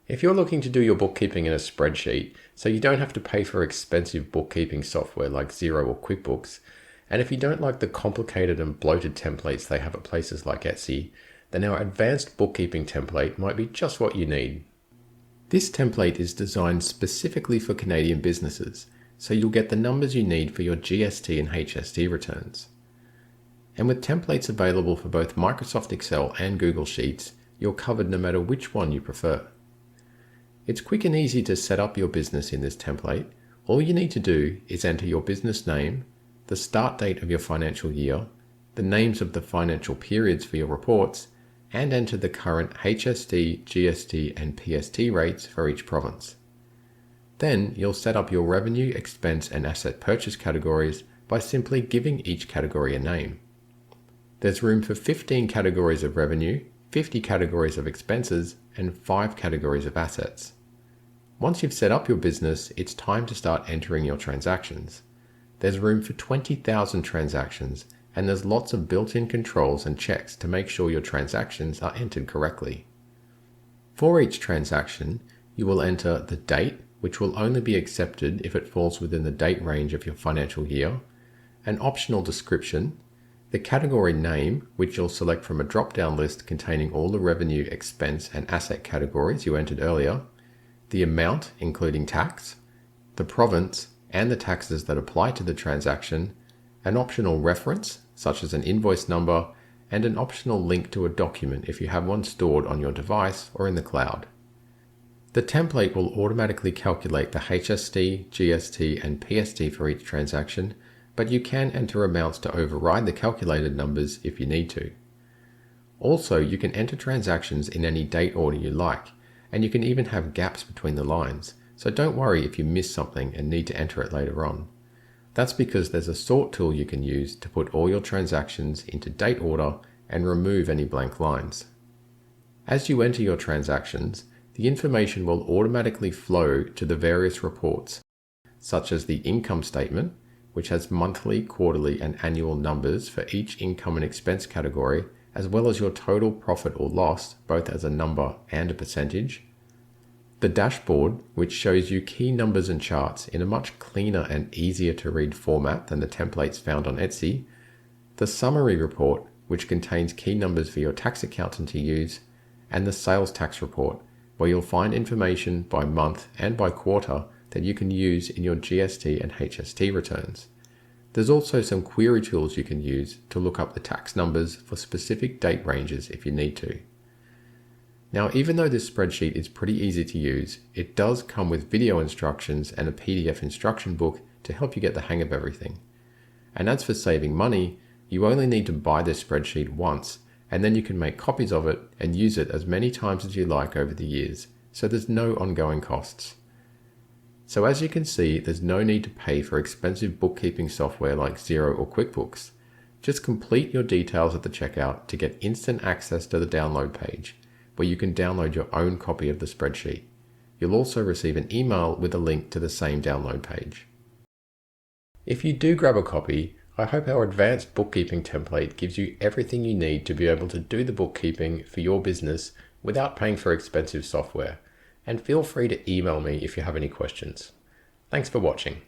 If you're looking to do your bookkeeping in a spreadsheet, so you don't have to pay for expensive bookkeeping software like Xero or QuickBooks, and if you don't like the complicated and bloated templates they have at places like Etsy, then our advanced bookkeeping template might be just what you need. This template is designed specifically for Canadian businesses, so you'll get the numbers you need for your GST and HST returns. And with templates available for both Microsoft Excel and Google Sheets, you're covered no matter which one you prefer. It's quick and easy to set up your business in this template. All you need to do is enter your business name, the start date of your financial year, the names of the financial periods for your reports, and enter the current HST, GST, and PST rates for each province. Then you'll set up your revenue, expense, and asset purchase categories by simply giving each category a name. There's room for 15 categories of revenue, 50 categories of expenses, and 5 categories of assets. Once you've set up your business, it's time to start entering your transactions. There's room for 20,000 transactions, and there's lots of built-in controls and checks to make sure your transactions are entered correctly. For each transaction, you will enter the date, which will only be accepted if it falls within the date range of your financial year, an optional description, the category name, which you'll select from a drop-down list containing all the revenue, expense, and asset categories you entered earlier, the amount, including tax, the province, and the taxes that apply to the transaction, an optional reference, such as an invoice number, and an optional link to a document if you have one stored on your device or in the cloud. The template will automatically calculate the HST, GST, and PST for each transaction, but you can enter amounts to override the calculated numbers if you need to. Also, you can enter transactions in any date order you like, and you can even have gaps between the lines, so don't worry if you miss something and need to enter it later on. That's because there's a sort tool you can use to put all your transactions into date order and remove any blank lines. As you enter your transactions, the information will automatically flow to the various reports, such as the income statement, which has monthly, quarterly, and annual numbers for each income and expense category, as well as your total profit or loss, both as a number and a percentage. The dashboard, which shows you key numbers and charts in a much cleaner and easier to read format than the templates found on Etsy. The summary report, which contains key numbers for your tax accountant to use, and the sales tax report, where you'll find information by month and by quarter that you can use in your GST and HST returns. There's also some query tools you can use to look up the tax numbers for specific date ranges if you need to. Now, even though this spreadsheet is pretty easy to use, it does come with video instructions and a PDF instruction book to help you get the hang of everything. And as for saving money, you only need to buy this spreadsheet once, and then you can make copies of it and use it as many times as you like over the years, so there's no ongoing costs. So as you can see, there's no need to pay for expensive bookkeeping software like Xero or QuickBooks. Just complete your details at the checkout to get instant access to the download page, where you can download your own copy of the spreadsheet. You'll also receive an email with a link to the same download page. If you do grab a copy, I hope our advanced bookkeeping template gives you everything you need to be able to do the bookkeeping for your business without paying for expensive software. And feel free to email me if you have any questions. Thanks for watching.